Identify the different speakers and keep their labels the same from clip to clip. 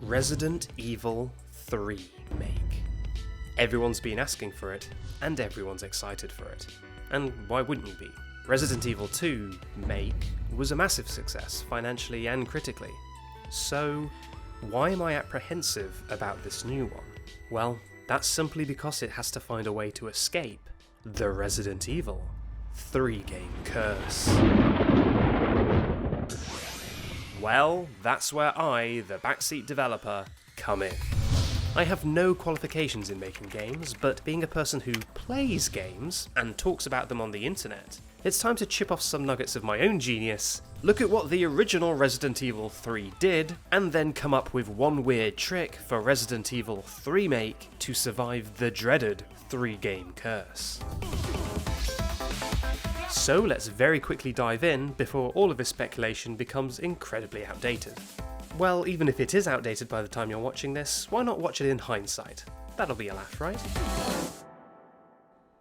Speaker 1: Resident Evil 3 Remake. Everyone's been asking for it, and everyone's excited for it. And why wouldn't you be? Resident Evil 2 Remake was a massive success, financially and critically. So, why am I apprehensive about this new one? Well, that's simply because it has to find a way to escape the Resident Evil 3 game curse. Well, that's where I, the backseat developer, come in. I have no qualifications in making games, but being a person who plays games and talks about them on the internet, it's time to chip off some nuggets of my own genius, look at what the original Resident Evil 3 did, and then come up with one weird trick for Resident Evil 3 Remake to survive the dreaded 3-game curse. So let's very quickly dive in before all of this speculation becomes incredibly outdated. Well, even if it is outdated by the time you're watching this, why not watch it in hindsight? That'll be a laugh, right?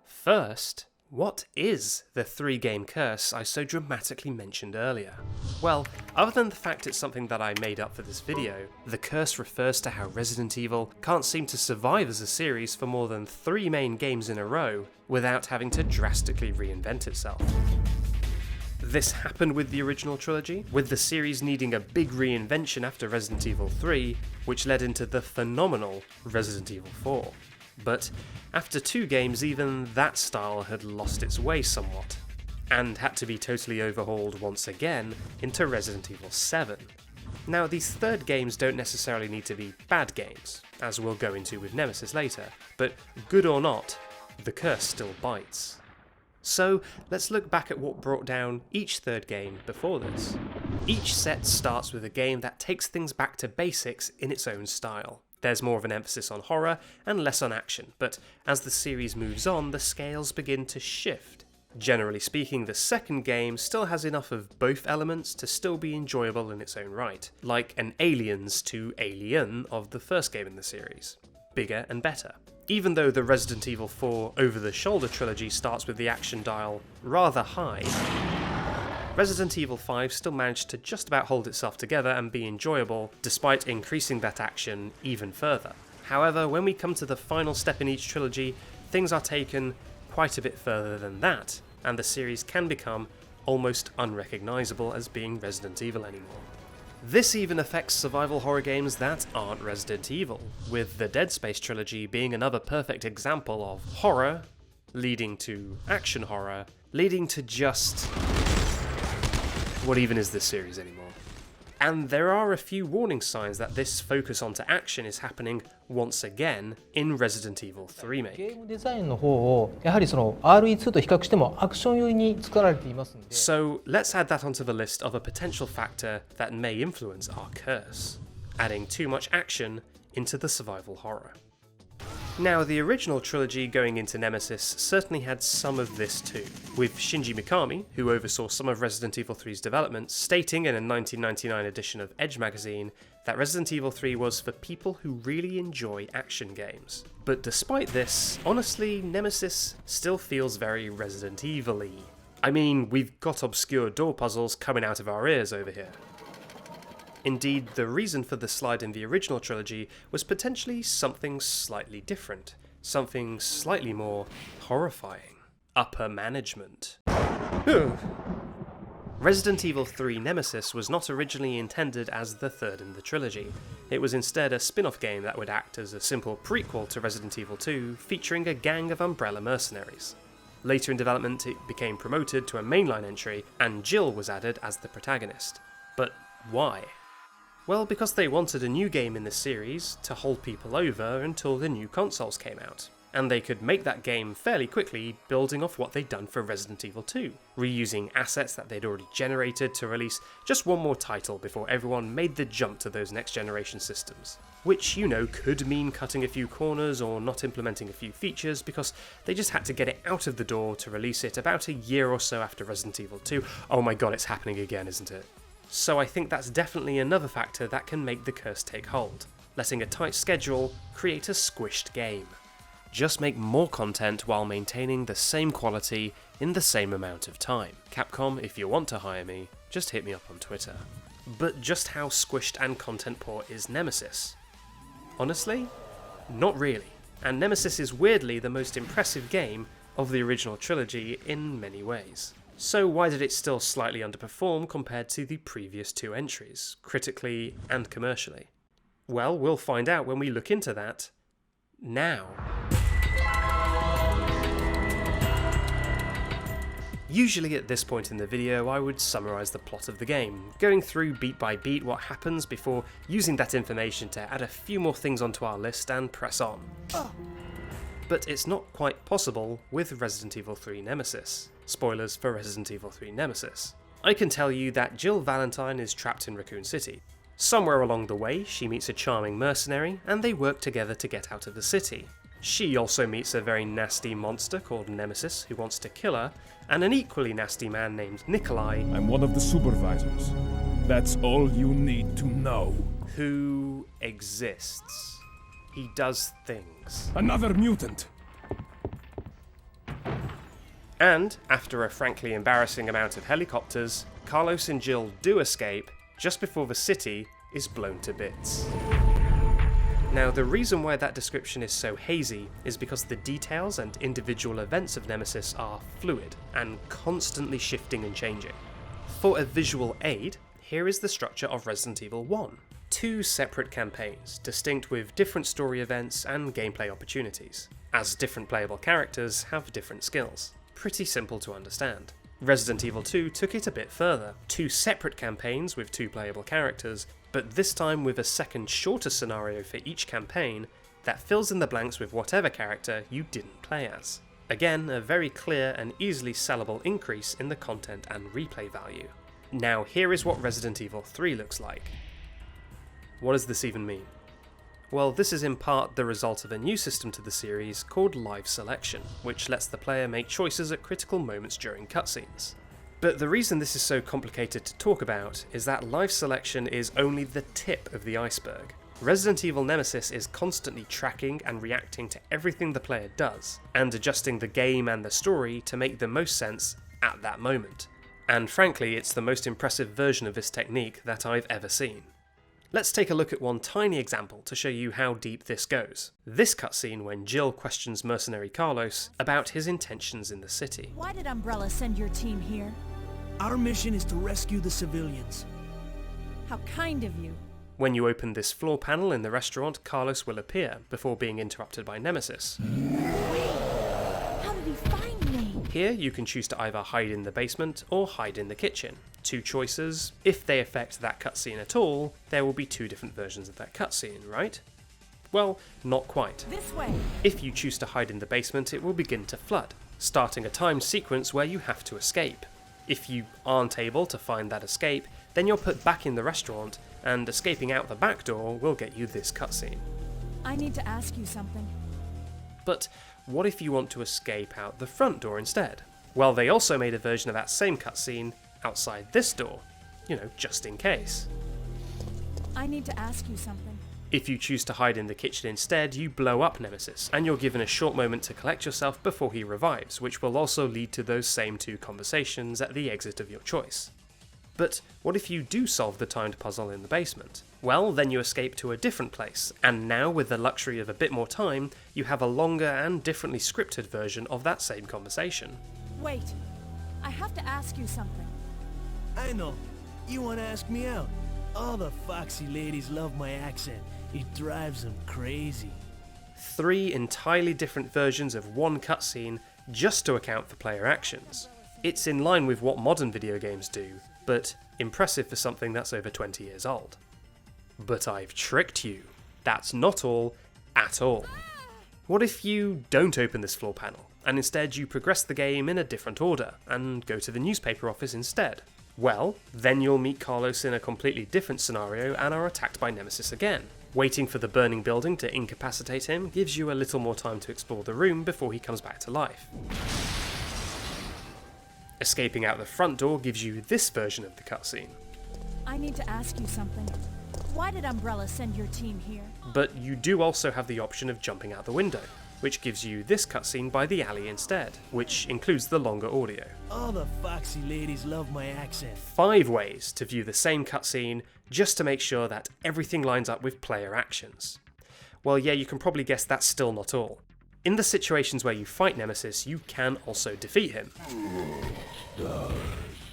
Speaker 1: First, what is the 3-game curse I so dramatically mentioned earlier? Well, other than the fact it's something that I made up for this video, the curse refers to how Resident Evil can't seem to survive as a series for more than 3 main games in a row without having to drastically reinvent itself. This happened with the original trilogy, with the series needing a big reinvention after Resident Evil 3, which led into the phenomenal Resident Evil 4. But after 2 games, even that style had lost its way somewhat, and had to be totally overhauled once again into Resident Evil 7. Now, these third games don't necessarily need to be bad games, as we'll go into with Nemesis later, but good or not, the curse still bites. So let's look back at what brought down each third game before this. Each set starts with a game that takes things back to basics in its own style. There's more of an emphasis on horror and less on action, but as the series moves on, the scales begin to shift. Generally speaking, the second game still has enough of both elements to still be enjoyable in its own right, like an Aliens to Alien of the first game in the series. Bigger and better. Even though the Resident Evil 4 over-the-shoulder trilogy starts with the action dial rather high, Resident Evil 5 still managed to just about hold itself together and be enjoyable, despite increasing that action even further. However, when we come to the final step in each trilogy, things are taken quite a bit further than that, and the series can become almost unrecognisable as being Resident Evil anymore. This even affects survival horror games that aren't Resident Evil, with the Dead Space trilogy being another perfect example of horror, leading to action horror, leading to just... what even is this series anymore? And there are a few warning signs that this focus onto action is happening once again in Resident Evil 3 Remake.
Speaker 2: ゲームデザインの方をやはりその RE2 と比較してもアクション寄りに作られていますので
Speaker 1: So let's add that onto the list of a potential factor that may influence our curse, adding too much action into the survival horror. Now, the original trilogy going into Nemesis certainly had some of this too, with Shinji Mikami, who oversaw some of Resident Evil 3's development, stating in a 1999 edition of Edge magazine that Resident Evil 3 was for people who really enjoy action games. But despite this, honestly, Nemesis still feels very Resident Evil-y. I mean, we've got obscure door puzzles coming out of our ears over here. Indeed, the reason for the slide in the original trilogy was potentially something slightly different, something slightly more horrifying. Upper management. Resident Evil 3 Nemesis was not originally intended as the third in the trilogy. It was instead a spin-off game that would act as a simple prequel to Resident Evil 2, featuring a gang of Umbrella mercenaries. Later in development, it became promoted to a mainline entry, and Jill was added as the protagonist. But why? Well, because they wanted a new game in the series to hold people over until the new consoles came out, and they could make that game fairly quickly, building off what they'd done for Resident Evil 2, reusing assets that they'd already generated to release just one more title before everyone made the jump to those next generation systems. Which, you know, could mean cutting a few corners or not implementing a few features because they just had to get it out of the door to release it about a year or so after Resident Evil 2. Oh my god, it's happening again, isn't it? So I think that's definitely another factor that can make the curse take hold, letting a tight schedule create a squished game. Just make more content while maintaining the same quality in the same amount of time. Capcom, if you want to hire me, just hit me up on Twitter. But just how squished and content poor is Nemesis? Honestly, not really, and Nemesis is weirdly the most impressive game of the original trilogy in many ways. So why did it still slightly underperform compared to the previous two entries, critically and commercially? Well, we'll find out when we look into that now. Usually at this point in the video I would summarise the plot of the game, going through beat by beat what happens before using that information to add a few more things onto our list and press on. But it's not quite possible with Resident Evil 3 Nemesis. Spoilers for Resident Evil 3 Nemesis. I can tell you that Jill Valentine is trapped in Raccoon City. Somewhere along the way she meets a charming mercenary and they work together to get out of the city. She also meets a very nasty monster called Nemesis who wants to kill her, and an equally nasty man named Nikolai.
Speaker 3: I'm one of the supervisors. That's all you need to know.
Speaker 1: Who exists. He does things.
Speaker 3: Another mutant!
Speaker 1: And, after a frankly embarrassing amount of helicopters, Carlos and Jill do escape just before the city is blown to bits. Now, the reason why that description is so hazy is because the details and individual events of Nemesis are fluid and constantly shifting and changing. For a visual aid, here is the structure of Resident Evil 1. 2 separate campaigns, distinct with different story events and gameplay opportunities, as different playable characters have different skills. Pretty simple to understand. Resident Evil 2 took it a bit further. 2 separate campaigns with 2 playable characters, but this time with a second shorter scenario for each campaign that fills in the blanks with whatever character you didn't play as. Again, a very clear and easily sellable increase in the content and replay value. Now here is what Resident Evil 3 looks like. What does this even mean? Well, this is in part the result of a new system to the series called Live Selection, which lets the player make choices at critical moments during cutscenes. But the reason this is so complicated to talk about is that live selection is only the tip of the iceberg. Resident Evil Nemesis is constantly tracking and reacting to everything the player does, and adjusting the game and the story to make the most sense at that moment. And frankly, it's the most impressive version of this technique that I've ever seen. Let's take a look at one tiny example to show you how deep this goes. This cutscene when Jill questions mercenary Carlos about his intentions in the city.
Speaker 4: Why did Umbrella send your team here?
Speaker 5: Our mission is to rescue the civilians.
Speaker 4: How kind of you.
Speaker 1: When you open this floor panel in the restaurant, Carlos will appear, before being interrupted by Nemesis.
Speaker 4: How did he find me?
Speaker 1: Here you can choose to either hide in the basement or hide in the kitchen. 2 choices. If they affect that cutscene at all, there will be 2 different versions of that cutscene, right? Well, not quite.
Speaker 4: This way.
Speaker 1: If you choose to hide in the basement, it will begin to flood, starting a timed sequence where you have to escape. If you aren't able to find that escape, then you're put back in the restaurant, and escaping out the back door will get you this cutscene.
Speaker 4: I need to ask you something.
Speaker 1: But what if you want to escape out the front door instead? Well, they also made a version of that same cutscene outside this door, just in case.
Speaker 4: I need to ask you something.
Speaker 1: If you choose to hide in the kitchen instead, you blow up Nemesis, and you're given a short moment to collect yourself before he revives, which will also lead to those same 2 conversations at the exit of your choice. But what if you do solve the timed puzzle in the basement? Well, then you escape to a different place, and now with the luxury of a bit more time, you have a longer and differently scripted version of that same conversation.
Speaker 4: Wait. I have to ask you something.
Speaker 5: I know. You want to ask me out? All the foxy ladies love my accent. It drives them crazy.
Speaker 1: 3 entirely different versions of one cutscene just to account for player actions. It's in line with what modern video games do, but impressive for something that's over 20 years old. But I've tricked you. That's not all, at all. What if you don't open this floor panel, and instead you progress the game in a different order, and go to the newspaper office instead? Well, then you'll meet Carlos in a completely different scenario and are attacked by Nemesis again. Waiting for the burning building to incapacitate him gives you a little more time to explore the room before he comes back to life. Escaping out the front door gives you this version of the cutscene.
Speaker 4: I need to ask you something. Why did Umbrella send your team here?
Speaker 1: But you do also have the option of jumping out the window, which gives you this cutscene by the alley instead, which includes the longer audio.
Speaker 5: All the foxy ladies love my accent.
Speaker 1: 5 ways to view the same cutscene just to make sure that everything lines up with player actions. Well, yeah, you can probably guess that's still not all. In the situations where you fight Nemesis, you can also defeat him.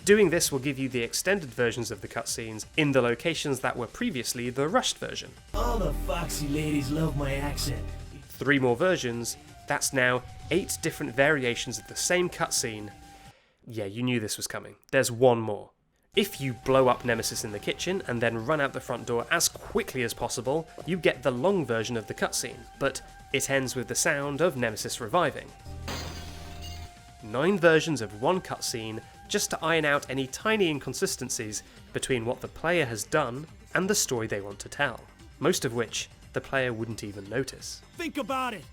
Speaker 1: Doing this will give you the extended versions of the cutscenes in the locations that were previously the rushed version.
Speaker 5: All the foxy ladies love my accent.
Speaker 1: 3 more versions, that's now 8 different variations of the same cutscene. Yeah, you knew this was coming. There's one more. If you blow up Nemesis in the kitchen and then run out the front door as quickly as possible, you get the long version of the cutscene, but it ends with the sound of Nemesis reviving. 9 versions of one cutscene just to iron out any tiny inconsistencies between what the player has done and the story they want to tell, most of which the player wouldn't even notice.
Speaker 5: Think about it!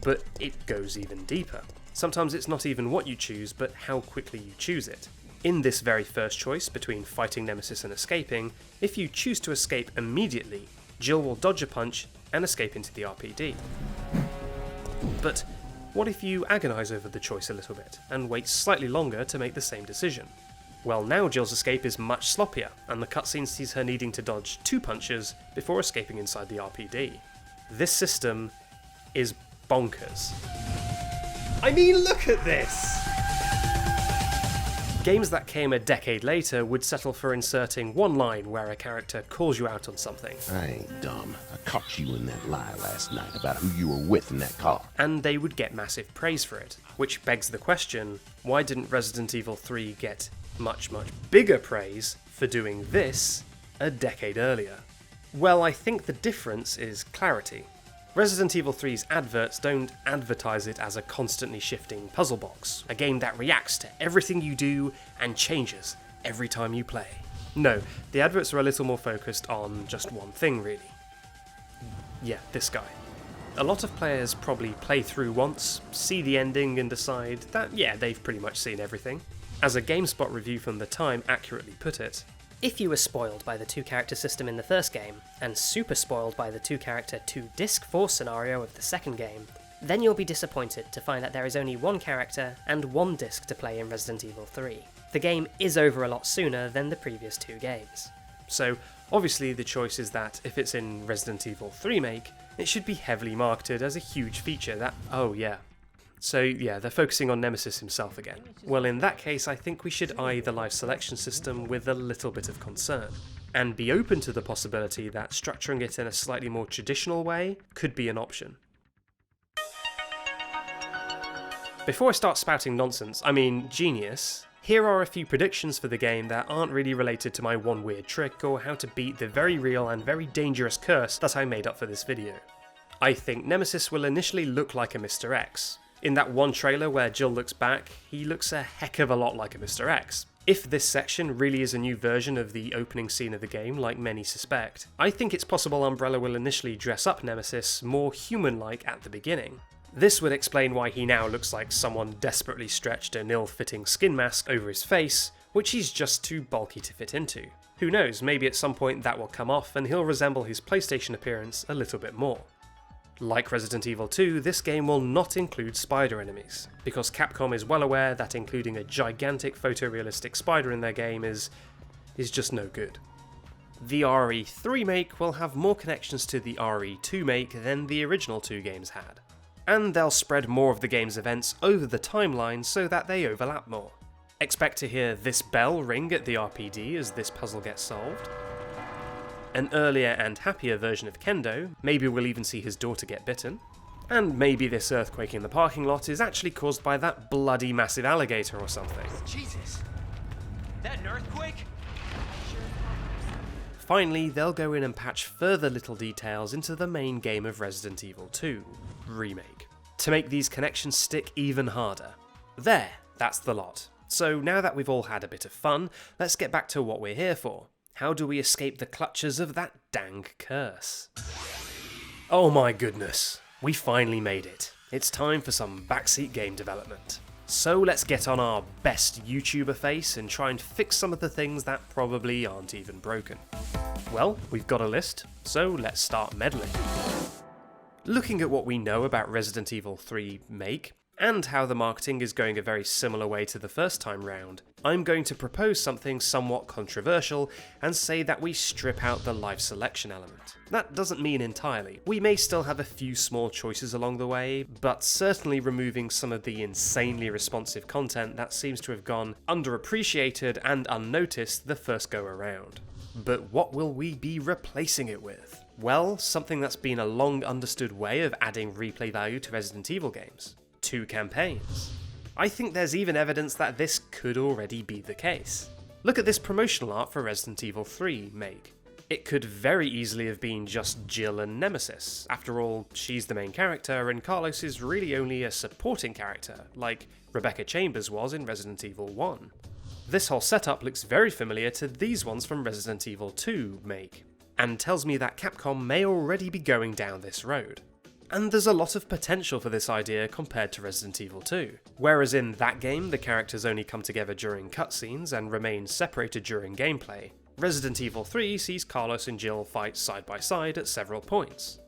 Speaker 1: But it goes even deeper. Sometimes it's not even what you choose, but how quickly you choose it. In this very first choice between fighting Nemesis and escaping, if you choose to escape immediately, Jill will dodge a punch and escape into the RPD. But what if you agonise over the choice a little bit, and wait slightly longer to make the same decision? Well, now Jill's escape is much sloppier, and the cutscene sees her needing to dodge 2 punches before escaping inside the RPD. This system is bonkers. I mean, look at this! Games that came a decade later would settle for inserting one line where a character calls you out on something.
Speaker 6: I ain't dumb. I caught you in that lie last night about who you were with in that car.
Speaker 1: And they would get massive praise for it. Which begs the question, why didn't Resident Evil 3 get much bigger praise for doing this a decade earlier? Well, I think the difference is clarity. Resident Evil 3's adverts don't advertise it as a constantly shifting puzzle box, a game that reacts to everything you do and changes every time you play. No, the adverts are a little more focused on just one thing, really. Yeah, this guy. A lot of players probably play through once, see the ending and decide that, yeah, they've pretty much seen everything. As a GameSpot review from the time accurately put it,
Speaker 7: if you were spoiled by the 2-character system in the first game, and super spoiled by the 2-character 2-disc force scenario of the second game, then you'll be disappointed to find that there is only 1 character and 1 disc to play in Resident Evil 3. The game is over a lot sooner than the previous 2 games.
Speaker 1: So, obviously the choice is that if it's in Resident Evil 3 Remake, it should be heavily marketed as a huge feature that, oh yeah. So yeah, they're focusing on Nemesis himself again. Well, in that case, I think we should eye the life selection system with a little bit of concern, and be open to the possibility that structuring it in a slightly more traditional way could be an option. Before I start spouting nonsense, I mean genius, here are a few predictions for the game that aren't really related to my one weird trick or how to beat the very real and very dangerous curse that I made up for this video. I think Nemesis will initially look like a Mr. X. In that one trailer where Jill looks back, he looks a heck of a lot like a Mr. X. If this section really is a new version of the opening scene of the game, like many suspect, I think it's possible Umbrella will initially dress up Nemesis more human-like at the beginning. This would explain why he now looks like someone desperately stretched an ill-fitting skin mask over his face, which he's just too bulky to fit into. Who knows, maybe at some point that will come off and he'll resemble his PlayStation appearance a little bit more. Like Resident Evil 2, this game will not include spider enemies, because Capcom is well aware that including a gigantic photorealistic spider in their game is just no good. The RE3 Remake will have more connections to the RE2 Remake than the original 2 games had, and they'll spread more of the game's events over the timeline so that they overlap more. Expect to hear this bell ring at the RPD as this puzzle gets solved. An earlier and happier version of Kendo, maybe we'll even see his daughter get bitten, and maybe this earthquake in the parking lot is actually caused by that bloody massive alligator or something.
Speaker 8: Jesus! That an earthquake?
Speaker 1: Finally, they'll go in and patch further little details into the main game of Resident Evil 2 Remake, to make these connections stick even harder. There, that's the lot. So now that we've all had a bit of fun, let's get back to what we're here for. How do we escape the clutches of that dang curse? Oh my goodness, we finally made it. It's time for some backseat game development. So let's get on our best YouTuber face and try and fix some of the things that probably aren't even broken. Well, we've got a list, so let's start meddling. Looking at what we know about Resident Evil 3 Remake, and how the marketing is going a very similar way to the first time round, I'm going to propose something somewhat controversial and say that we strip out the life selection element. That doesn't mean entirely. We may still have a few small choices along the way, but certainly removing some of the insanely responsive content that seems to have gone underappreciated and unnoticed the first go around. But what will we be replacing it with? Well, something that's been a long understood way of adding replay value to Resident Evil games. 2 campaigns. I think there's even evidence that this could already be the case. Look at this promotional art for Resident Evil 3 Remake. It could very easily have been just Jill and Nemesis. After all, she's the main character and Carlos is really only a supporting character, like Rebecca Chambers was in Resident Evil 1. This whole setup looks very familiar to these ones from Resident Evil 2 Remake, and tells me that Capcom may already be going down this road. And there's a lot of potential for this idea compared to Resident Evil 2. Whereas in that game, the characters only come together during cutscenes and remain separated during gameplay, Resident Evil 3 sees Carlos and Jill fight side by side at several points.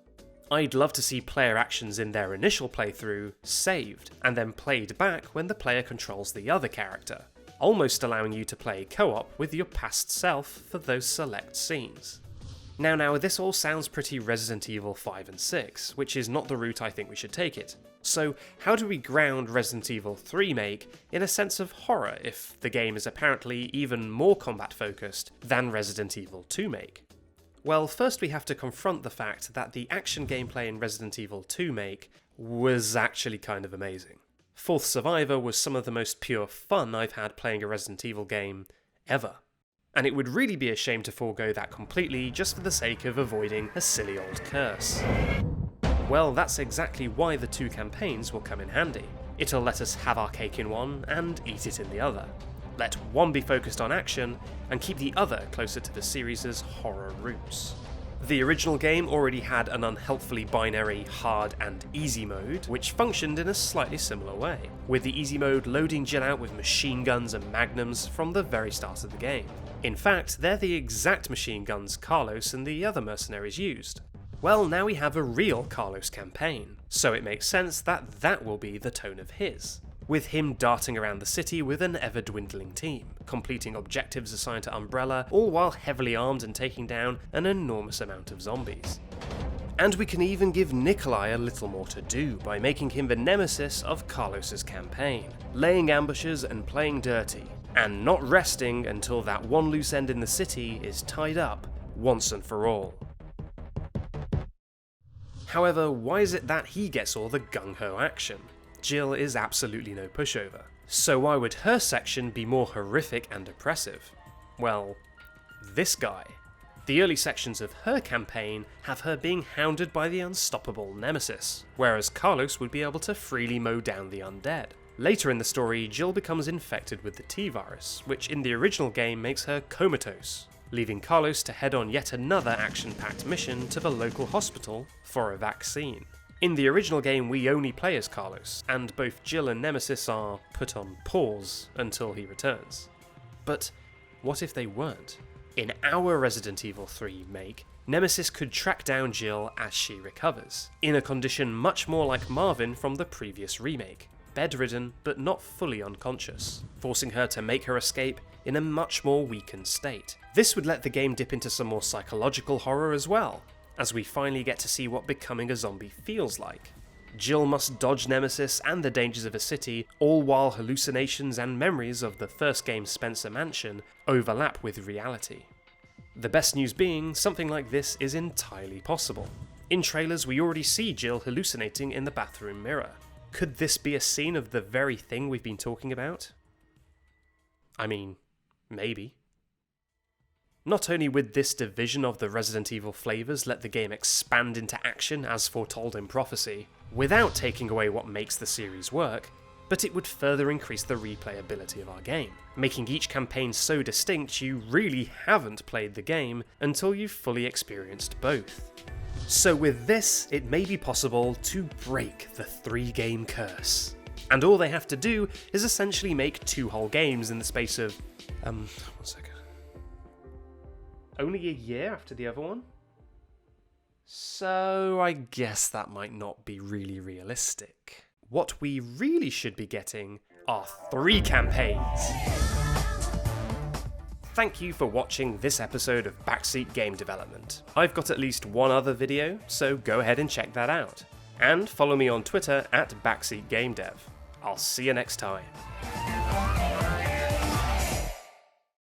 Speaker 1: I'd love to see player actions in their initial playthrough saved, and then played back when the player controls the other character, almost allowing you to play co-op with your past self for those select scenes. Now, this all sounds pretty Resident Evil 5 and 6, which is not the route I think we should take it. So how do we ground Resident Evil 3 Remake in a sense of horror if the game is apparently even more combat focused than Resident Evil 2 Remake? Well, first we have to confront the fact that the action gameplay in Resident Evil 2 Remake was actually kind of amazing. Fourth Survivor was some of the most pure fun I've had playing a Resident Evil game ever. And it would really be a shame to forego that completely just for the sake of avoiding a silly old curse. Well, that's exactly why the 2 campaigns will come in handy. It'll let us have our cake in one and eat it in the other. Let one be focused on action, and keep the other closer to the series' horror roots. The original game already had an unhelpfully binary hard and easy mode, which functioned in a slightly similar way, with the easy mode loading Jill out with machine guns and magnums from the very start of the game. In fact, they're the exact machine guns Carlos and the other mercenaries used. Well, now we have a real Carlos campaign, so it makes sense that that will be the tone of his, with him darting around the city with an ever-dwindling team, completing objectives assigned to Umbrella, all while heavily armed and taking down an enormous amount of zombies. And we can even give Nikolai a little more to do by making him the nemesis of Carlos's campaign, laying ambushes and playing dirty, and not resting until that one loose end in the city is tied up once and for all. However, why is it that he gets all the gung-ho action? Jill is absolutely no pushover, so why would her section be more horrific and oppressive? Well, this guy. The early sections of her campaign have her being hounded by the unstoppable Nemesis, whereas Carlos would be able to freely mow down the undead. Later in the story, Jill becomes infected with the T-virus, which in the original game makes her comatose, leaving Carlos to head on yet another action-packed mission to the local hospital for a vaccine. In the original game, we only play as Carlos, and both Jill and Nemesis are put on pause until he returns. But what if they weren't? In our Resident Evil 3 Remake, Nemesis could track down Jill as she recovers, in a condition much more like Marvin from the previous remake, bedridden but not fully unconscious, forcing her to make her escape in a much more weakened state. This would let the game dip into some more psychological horror as well, as we finally get to see what becoming a zombie feels like. Jill must dodge Nemesis and the dangers of a city, all while hallucinations and memories of the first game's Spencer Mansion overlap with reality. The best news being, something like this is entirely possible. In trailers, we already see Jill hallucinating in the bathroom mirror. Could this be a scene of the very thing we've been talking about? I mean, maybe. Not only would this division of the Resident Evil flavours let the game expand into action as foretold in prophecy, without taking away what makes the series work, but it would further increase the replayability of our game, making each campaign so distinct you really haven't played the game until you've fully experienced both. So with this, it may be possible to break the 3-game curse. And all they have to do is essentially make 2 whole games in the space of, one second. Only a year after the other one? So I guess that might not be really realistic. What we really should be getting are 3 campaigns. Thank you for watching this episode of Backseat Game Development. I've got at least one other video, so go ahead and check that out. And follow me on Twitter at Backseat Game Dev. I'll see you next time.